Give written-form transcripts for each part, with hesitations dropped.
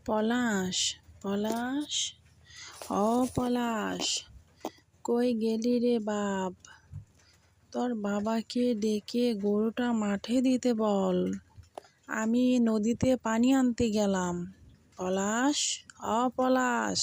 পলাশ, পলাশ, ও পলাশ, কই গেলি রে বাপ? তোর বাবাকে ডেকে গরুটা মাঠে দিতে বল, আমি নদীতে পানি আনতে গেলাম। পলাশ, ও পলাশ,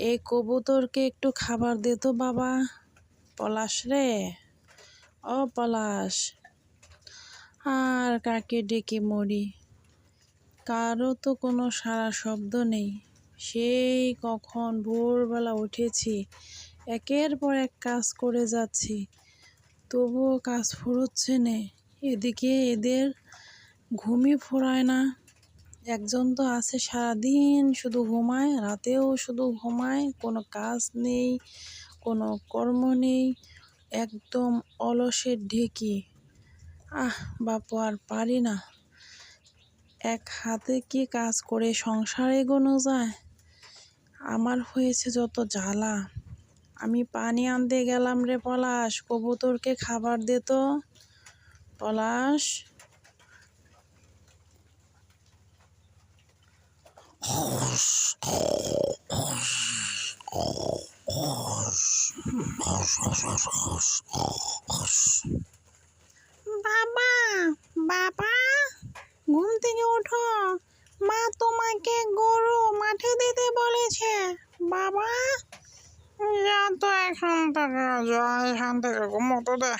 এই কবুতরকে একটু খাবার দে তো বাবা। পলাশ রে, ও পলাশ। আর কাকে ডেকে মরি, কারো তো কোনো সারা শব্দ নেই। সেই কখন ভোরবেলা উঠেছি, একের পর এক কাজ করে যাচ্ছি, তবুও কাজ ফুরোচ্ছে না। এদিকে এদের ঘুমই ফুরায় না। একজন তো আছে সারাদিন শুধু ঘুমায়, রাতেও শুধু ঘুমায়, কোনো কাজ নেই, কোনো কর্ম নেই, একদম অলসের ঢেকি। বাপু আর পারি না, এক হাতে কি কাজ করে সংসার এগোনো যায়? আমার হয়েছে যত জ্বালা। আমি পানি আনতে গেলাম রে পলাশ, কবুতরকে খাবার দে তো। পলাশ, বাবা, বাবা, ঘুম থেকে ওঠো, মা তোমাকে গরু মাঠে দিতে বলেছে। বাবা, যা তো এখান থেকে, যা এখান থেকে, ঘুমোতে দে।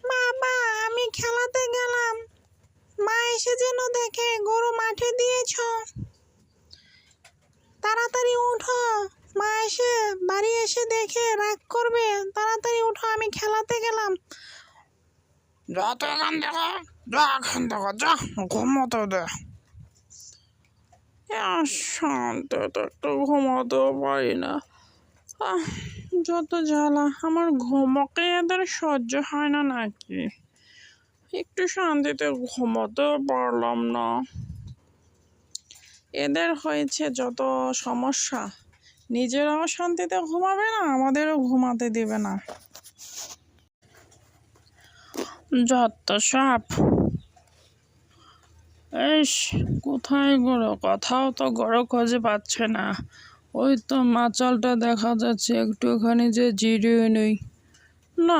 বাবা, আমি খেলাতে গেলাম, মা এসে যেন দেখে গরু মাঠে দিয়েছ। তাড়াতাড়ি উঠো, মা এসে বাড়ি এসে দেখে রাগ করবে। তাড়াতাড়ি উঠো, আমি খেলাতে গেলাম। যা তো এখান থেকে, যা এখান থেকে, যা ঘুমোতে দে। শান্তিতে একটু ঘুমাতেও পারি না। যত জ্বালা, আমার ঘুমোকে এদের সহ্য হয় না নাকি? একটু শান্তিতে ঘুমোতেও পারলাম না। এদের হয়েছে যত সমস্যা, নিজেরাও শান্তিতে ঘুমাবে না, আমাদেরও ঘুমাতে দেবে না। যত সব। ইস, কোথায় গরু? কোথাও তো গরু খুঁজে পাচ্ছে না। ওই তো মাচালটা দেখা যাচ্ছে, একটুখানি যে জিরিয়ে নেই। না,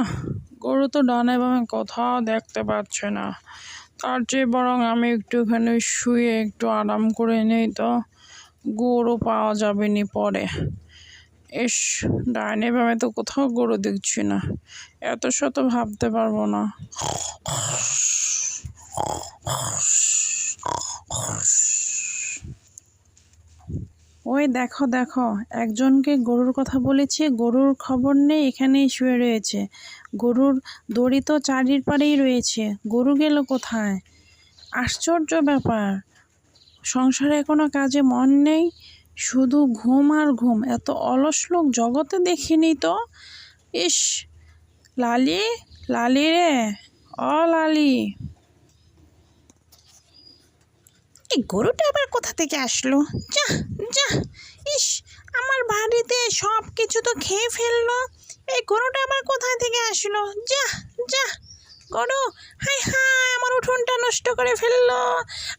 গরু তো ডানে বামে কোথাও দেখতে পাচ্ছে না। তার চেয়ে বরং আমি একটুখানি শুয়ে একটু আরাম করে নেই, তো গরু পাওয়া যাবে নি পরে। ইস, ডাইনে বামে তো কোথাও গরু দেখছি না, এত শত ভাবতে পারবো না। ওই দেখো দেখো, একজনকে গরুর কথা বলেছে, গরুর খবর নেই, এখানেই শুয়ে রয়েছে। গরুর দড়ি তো চারিপাড়েই রয়েছে, গরু গেল কোথায়? আশ্চর্য ব্যাপার, সংসারে কোনো কাজে মন নেই, শুধু ঘুম আর ঘুম। এত অলস লোক জগতে দেখিনি তো। ইস, লালি, লালি রে, ও লালি। এই গরুটা আবার কোথা থেকে আসলো? যা, যা, ইস, আমার বাড়িতে সব কিছু তো খেয়ে ফেললো। এই গরুটা আবার কোথায় থেকে আসলো? যা, যা, গরু, হাই হাই, আমার উঠোনটা নষ্ট করে ফেললো,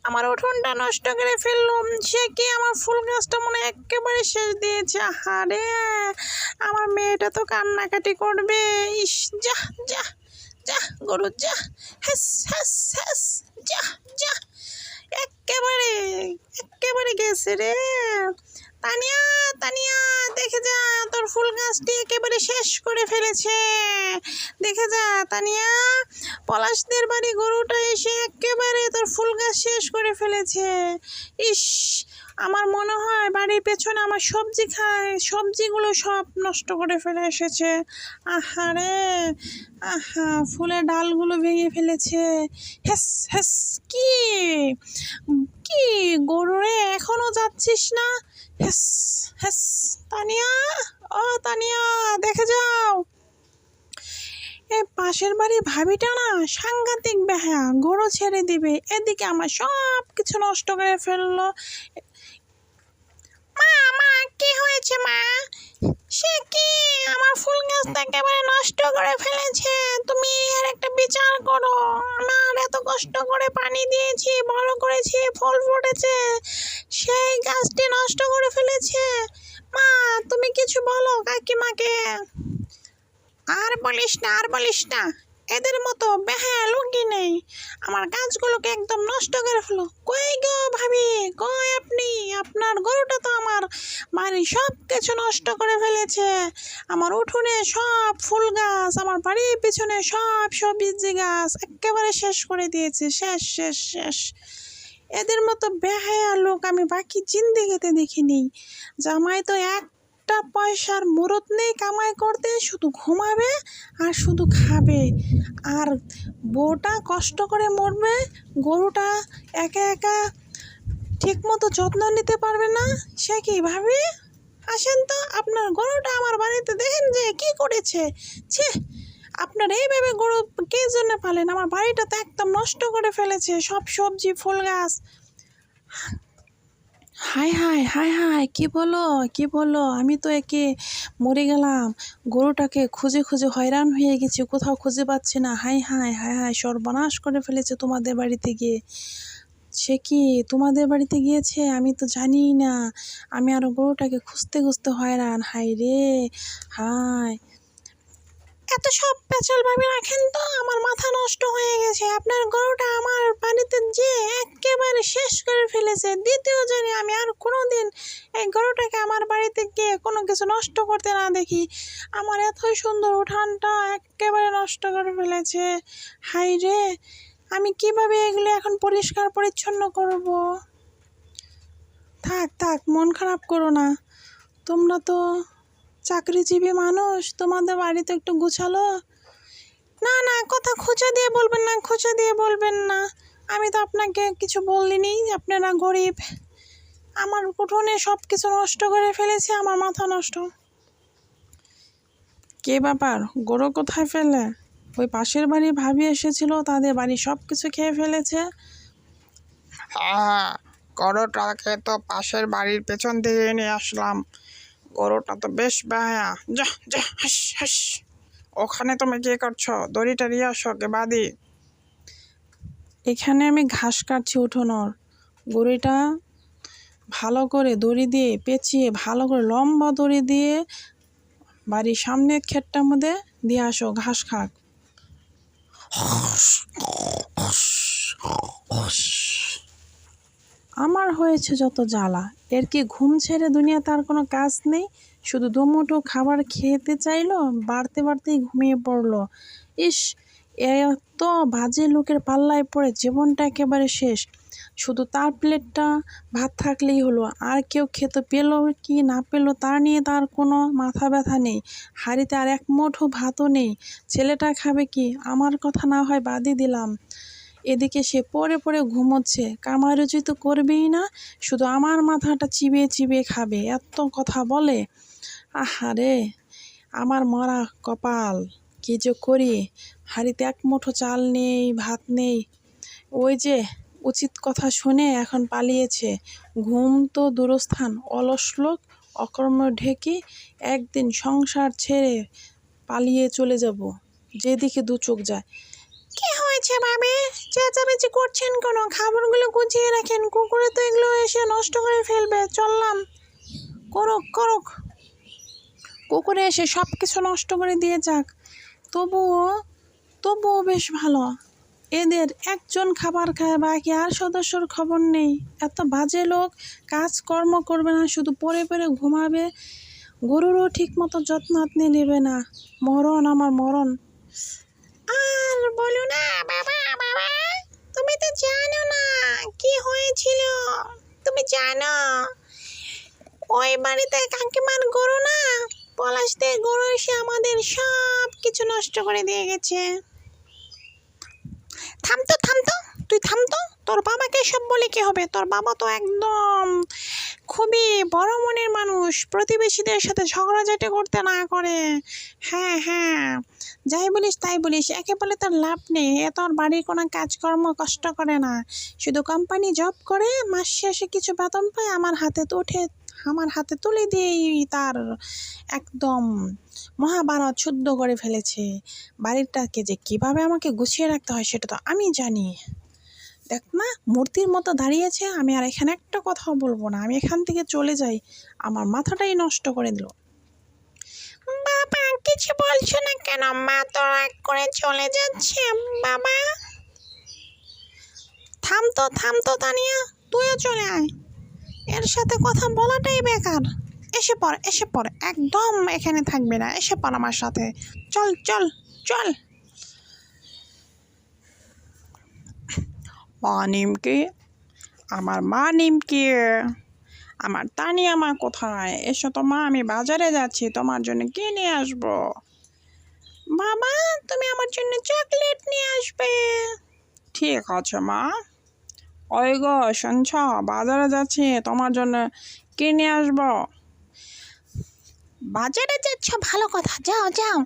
আমার উঠোনটা নষ্ট করে ফেললো। সে কি আমার ফুল গাছটা মনে একেবারে শেষ দিয়েছে। আরে, আমার মেয়েটা তো কান্নাকাটি করবে। ইস, যা, যা, যা, গরু যা, হ্যাস হ্যাস হ্যাস, যা, যা, একেবারে একেবারে গেছে রে। তানিয়া, তানিয়া, দেখে যা, তোর ফুল গাছটি একেবারে শেষ করে ফেলেছে। দেখে যা তানিয়া, পলাশদের বাড়ি গরুটা এসে একেবারে তোর ফুল গাছ শেষ করে ফেলেছে। ইস, আমার মনে হয় বাড়ির পেছনে আমার সবজি খায়, সবজিগুলো সব নষ্ট করে ফেলে এসেছে। আহারে, আহা, ফুলের ডালগুলো ভেঙে ফেলেছে। হ্যাস হ্যাস, কি কি গরু রে, এখনো যাচ্ছিস না? হ্যাস হ্যাস, তানিয়া, ও তানিয়া, দেখে যাও, এই পাশের বাড়ি ভাবিটা না সাংঘাতিক বেহায়া, গরু ছেড়ে দিবে, এদিকে আমার সব কিছু নষ্ট করে ফেললো। মা মা কি হয়েছে মা? সে কি আমার ফুল গাছটা একেবারে নষ্ট করে ফেলেছে। তুমি এর একটা বিচার করো। আমার এত কষ্ট করে পানি দিয়েছি, বড় করেছি, ফল ফুটেছে, সেই গাছটি নষ্ট করে ফেলেছে। মা তুমি কিছু বলো কাকিমাকে। আর বলিস না, আর বলিস না, এদের মতো বেহায়া লোকই নেই। আমার গাছগুলোকে একদম নষ্ট করে ফেলো। কই গো ভাবি, কই আপনি? আপনার গরুটা তো আমার বাড়ির সব কিছু নষ্ট করে ফেলেছে। আমার উঠোনে সব ফুল গাছ, আমার বাড়ির পিছনে সব সবজি গাছ একেবারে শেষ করে দিয়েছে। শেষ শেষ শেষ। এদের মতো বেহায়া লোক আমি বাকি জিন্দেগিতে দেখিনি। জামাই তো একটা পয়সার মুরত নেই কামাই করতে, শুধু ঘুমাবে আর শুধু খাবে। আর বউটা কষ্ট করে মরবে, গরুটা একা একা ঠিক মতো যত্ন নিতে পারবে না। সে কি ভাবে? আসেন তো, আপনার গরুটা আমার বাড়িতে দেখেন যে কি করেছে। ছে, আপনার এইভাবে গরু কে জন্য পালেন? আমার বাড়িটা তো একদম নষ্ট করে ফেলেছে, সব সবজি ফুল গাছ। হায় হায় হায় হায়, কি বলো কি বলো? আমি তো একে মরে গেলাম। গরুটাকে খুঁজে খুঁজে হয়রান হয়ে গেছি, কোথাও খুঁজে পাচ্ছি না। হায় হায় হায় হায়, সর্বনাশ করে ফেলেছে তোমাদের বাড়িতে গিয়ে। সে কি তোমাদের বাড়িতে গিয়েছে? আমি তো জানিই না। আমি আরো গরুটাকে খুঁজতে খুঁজতে হয়রান। হায় রে হায়, এত সব পেঁচাল ভাবে রাখেন তো, আমার মাথা নষ্ট হয়ে গেছে। আপনার গরুটা আমার বাড়িতে যে একেবারে শেষ করে ফেলেছে। দ্বিতীয় জানি আমি আর কোনোদিন এই গরুটাকে আমার বাড়িতে গিয়ে কোনো কিছু নষ্ট করতে না দেখি। আমার এতই সুন্দর উঠানটা একেবারে নষ্ট করে ফেলেছে। হাই রে, আমি কিভাবে এগুলো এখন পরিষ্কার পরিচ্ছন্ন করব? থাক থাক, মন খারাপ করো না। তোমরা তো চাকরিজীবী মানুষ, তোমাদের বাড়িতে একটু গুছালো। না না, কথা খোঁচা দিয়ে বলবেন না, খোঁচা দিয়ে বলবেন না। আমি তো আপনাকে কিছু বলিনি, আপনারা গরিব। আমার উঠোনে সব কিছু নষ্ট করে ফেলেছে, আমার মাথা নষ্ট। কে ব্যাপার, গরু কোথায় ফেলে? ওই পাশের বাড়ি ভাবি এসেছিল, তাদের বাড়ি সব কিছু খেয়ে ফেলেছে। হ্যাঁ, গরুটাকে তো পাশের বাড়ির পেছন থেকে নিয়ে আসলাম। গরুটা তো বেশ বেহায়া। যা যা, হাস হাস। ওখানে তুমি কি করছো? দড়িটা নিয়ে আসো কে বাদি। এখানে আমি ঘাস কাটছি উঠোনোর। গরুটা ভালো করে দড়ি দিয়ে পেঁচিয়ে, ভালো করে লম্বা দড়ি দিয়ে বাড়ির সামনের ক্ষেতটার মধ্যে দিয়ে আসো, ঘাস খাক। আমার হয়েছে যত জ্বালা। এর কি ঘুম ছেড়ে দুনিয়া তার কোনো কাজ নেই? শুধু দুমুঠো খাবার খেতে চাইলো, বাড়তে বাড়তেই ঘুমিয়ে পড়লো। ইস, এত বাজে লোকের পাল্লায় পড়ে জীবনটা একেবারে শেষ। শুধু তার প্লেটটা ভাত থাকলেই হলো, আর কেউ খেতে পেলো কি না পেলো তা নিয়ে তার কোনো মাথা ব্যথা নেই। হাঁড়িতে আর এক মুঠো ভাতও নেই। ছেলেটা খাবে কি? আমার কথা না হয় বাদই দিলাম। এদিকে সে পড়ে পড়ে ঘুমোচ্ছে, কামারুচি তো করবেই না, শুধু আমার মাথাটা চিবিয়ে চিবিয়ে খাবে। এত কথা বলে। আহারে, আমার মরা কপাল, কি যে করি। হাঁড়িতে এক মুঠো চাল নেই, ভাত নেই। ওই যে উচিত কথা শুনে এখন পালিয়েছে। ঘুম তো দূরস্থান, অলস লোক, অকর্ম ঢেকি। একদিন সংসার ছেড়ে পালিয়ে চলে যাব, যেদিকে দু চোখ যায়। কি হয়েছে ভাবি? চেঁচামেচি করছেন কেন? খাবারগুলো গুছিয়ে রাখেন, কুকুরে তো এগুলো এসে নষ্ট করে ফেলবে। চললাম, করুক করুক, কুকুরে এসে সব কিছু নষ্ট করে দিয়ে যাক। তবুও তবুও বেশ ভালো। এদের একজন খাবার খায়, বাকি আর সদস্যর খবর নেই। এত বাজে লোক, কাজকর্ম করবে না, শুধু পড়ে পড়ে ঘুমাবে। গরুরও ঠিক মতো যত্ন আপনি নেবে না। মরণ আমার মরণ। আর বলো না বাবা, বাবা, তুমি তো জানো না কি হয়েছিল। তুমি জানো ওই বাড়িতে কাকিমার গরু না, পলাশদের গরু এসে আমাদের সব কিছু নষ্ট করে দিয়ে গেছে। থামতো থামতো, তুই থামতো। তোর বাবাকে সব বলে কি হবে? তোর বাবা তো একদম খুবই বড় মনের মানুষ, প্রতিবেশীদের সাথে ঝগড়াঝাটি করতে না করে। হ্যাঁ হ্যাঁ, যাই বলিস তাই বলিস, একে বলে তার লাভ নেই। এ তোর বাড়ির কোনো কাজকর্ম কষ্ট করে না, শুধু কোম্পানি জব করে, মাস শেষে কিছু বেতন পায়, আমার হাতে তো ওঠে আমার হাতে তুলে দিয়েই তার একদম মহাভারত শুদ্ধ করে ফেলেছে। বাড়িটাকে যে কিভাবে আমাকে গুছিয়ে রাখতে হয় সেটা তো আমি জানি। দেখ না, মূর্তির মতো দাঁড়িয়েছে। আমি আর এখানে একটা কথাও বলবো না, আমি এখান থেকে চলে যাই। আমার মাথাটাই নষ্ট করে দিল। বাবা কিছু বলছো না কেন? মা তো রাগ করে চলে যাচ্ছে। বাবা থাম তো তানিয়া, তুইও চলে আয়। এর সাথে কথা বলাটাই বেকার। এসে পড়, একদম এখানে থাকবে না, এসে পড় আমার সাথে। চল চল চল। মা নিমকি, আমার মা নিমকি, আমার তানিয়া মা কোথায়? এসো তো মা, আমি বাজারে যাচ্ছি, তোমার জন্য কি নিয়ে আসবো? বাবা তুমি আমার জন্য চকলেট নিয়ে আসবে। ঠিক আছে মা। ওই গো শুনছ, বাজারে যাচ্ছি, তোমার জন্য কি নিয়ে আসবো? বাজারে যাচ্ছ ভালো কথা, যাও যাও।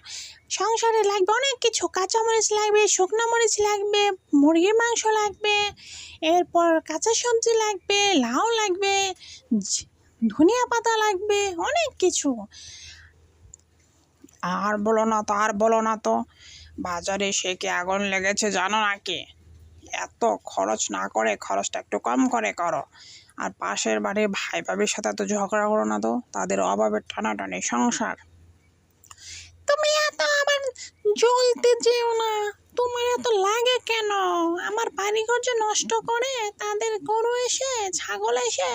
সংসারে লাগবে অনেক কিছু, কাঁচামরিচ লাগবে, শুকনো মরিচ লাগবে, মুরগির মাংস লাগবে, এরপর কাঁচা সবজি লাগবে, লাউ লাগবে, ধনিয়া পাতা লাগবে, অনেক কিছু। আর বলো না তো, বাজারে সে কি আগুন লেগেছে জানো নাকি? এত খরচ না করে খরচটা একটু কম করে করো। আর পাশের বাড়ির ভাই ভাবির সাথে তো ঝগড়া করো না তো, তাদের অভাবের টানাটানি সংসার। তুমি এত আবার জ্বলতে যেও না, তোমার এত লাগে কেন? আমার বাড়িঘর যে নষ্ট করে তাদের গরু এসে ছাগল এসে,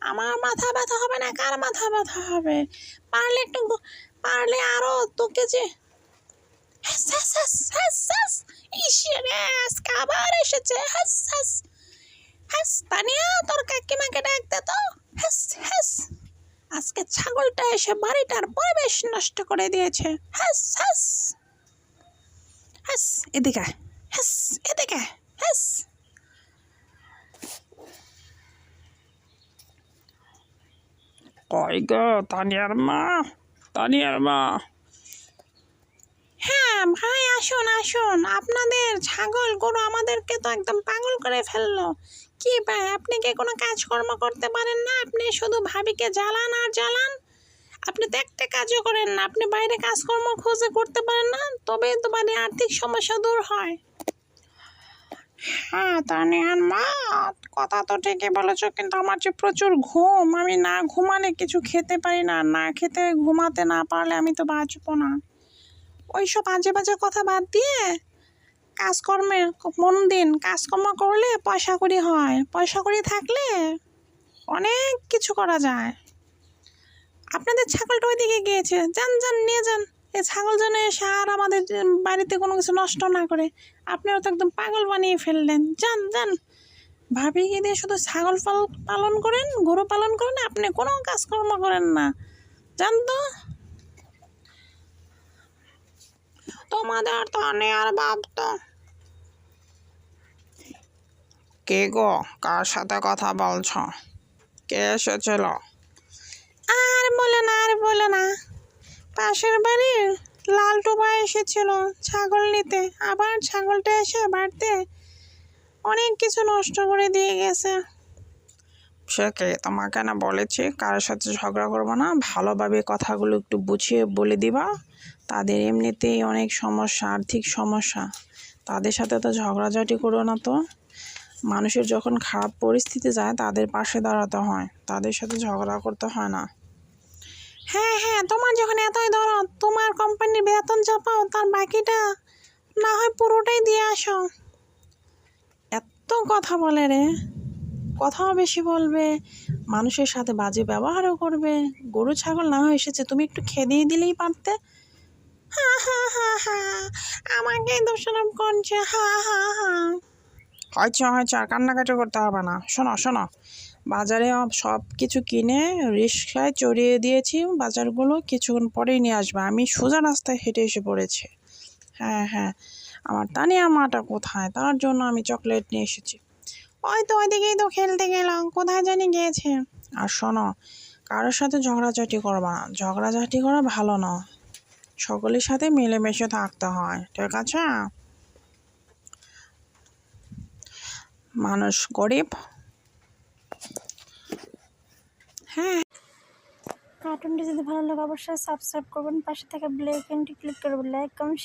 আমার মাথা ব্যথা হবে না কার মাথা ব্যথা হবে? পারলে আরো তোকে যে হ্যাস হ্যাস হ্যাস হ্যাস হ্যাস। ইসরে আজকে আবার এসেছে হ্যাস হ্যাস হ্যাস। তানিয়া তোর কাকিমাকে ডাক দে তো। হ্যাস হ্যাস। আজকে ছাগলটা এসে বাড়িটার পরিবেশ নষ্ট করে দিয়েছে। হ্যাস হ্যাস হ্যাস। এদিকে হ্যাস, এদিকে হ্যাস। কই গো তানিয়ার মা? হ্যাঁ ভাই আসুন আসুন, আপনাদের ছাগল গরু আমাদেরকে তো একদম পাগল করে ফেললো। কি ভাই আপনি কি কোনো কাজকর্ম করতে পারেন না? আপনি শুধু ভাবিকে জ্বালান আর জ্বালান। আপনি তো একটা কাজও করেন না, আপনি বাইরে কাজকর্ম খুঁজে করতে পারেন না, তবে তো মানে আর্থিক সমস্যা দূর হয়। হ্যাঁ তানিয়ার মা, কথা তো ঠিকই বলেছো, কিন্তু আমার যে প্রচুর ঘুম, আমি না ঘুমালে কিছু খেতে পারি না, না খেতে ঘুমাতে না পারলে আমি তো বাঁচবো না। ওইসব বাজে বাজে কথা বাদ দিয়ে কাজকর্মে মন দিন। কাজকর্ম করলে পয়সা কড়ি হয়, পয়সা কড়ি থাকলে অনেক কিছু করা যায়। আপনাদের ছাগলটা ওইদিকে গিয়েছে, যান যান নিয়ে যান। এই ছাগল যেন এসে আর আমাদের বাড়িতে কোনো কিছু নষ্ট না করে। আপনারা তো একদম পাগল বানিয়ে ফেললেন। যান যান। ভাবিকে দিয়ে শুধু ছাগল পালন করেন, গরু পালন করেন, আপনি কোনো কাজকর্ম করেন না। যান তো। তোমাদের তো আর বাপ তো। কে গো, কার সাথে কথা বলছ? কে এসেছিল? আর বলে না, পাশের বাড়ির লালটু ভাই এসেছিল ছাগল নিতে। আবার ছাগলটা এসে বাড়িতে অনেক কিছু নষ্ট করে দিয়ে গেছে। সে কে? তোমাকে না বলেছি কারোর সাথে ঝগড়া করবো না, ভালোভাবে কথাগুলো একটু বুঝিয়ে বলে দিবা। তাদের এমনিতেই অনেক সমস্যা, আর্থিক সমস্যা, তাদের সাথে তো ঝগড়াঝাটি করো না তো। মানুষের যখন খারাপ পরিস্থিতি যায় তাদের পাশে দাঁড়াতে হয়, তাদের সাথে ঝগড়া করতে হয় না। হ্যাঁ হ্যাঁ, তোমার যখন এতই দরদ, তোমার কোম্পানির বেতন চাপাও, তার বাকিটা না হয় পুরোটাই দিয়ে আসো। এত কথা বলে রে, কথাও বেশি বলবে, মানুষের সাথে বাজে ব্যবহারও করবে। গরু ছাগল না হয়ে এসেছে, তুমি একটু খেদিয়ে দিলেই পারতে। হা হা হা হা, আমাকে দোষারোপ করছে। হা হা হা। হয়েছে আর কান্নাকাটি করতে হবে না। শোনো, বাজারে সব কিছু কিনে রিক্সায় চড়িয়ে দিয়েছি, বাজারগুলো কিছুক্ষণ পরেই নিয়ে আসবে। আমি সোজা রাস্তায় হেঁটে এসে পড়েছি। হ্যাঁ, আমার তানিয়া মাটা কোথায়, তার জন্য আমি চকলেট নিয়ে এসেছি। ওই তো ওইদিকেই তো খেলতে গেলাম, কোথায় জানি গিয়েছে। আর শোনো, কারোর সাথে ঝগড়াঝাটি করবা না, ঝগড়াঝাটি করা ভালো না। সকলের সাথে মিলেমিশে থাকতে হয়, ঠিক আছে? মানুষ গরিব। হ্যাঁ কার্টুনটি যদি ভালো লাগে অবশ্যই সাবস্ক্রাইব করবেন, পাশে থাকা বেল আইকনটি ক্লিক করবেন, লাইক কমেন্ট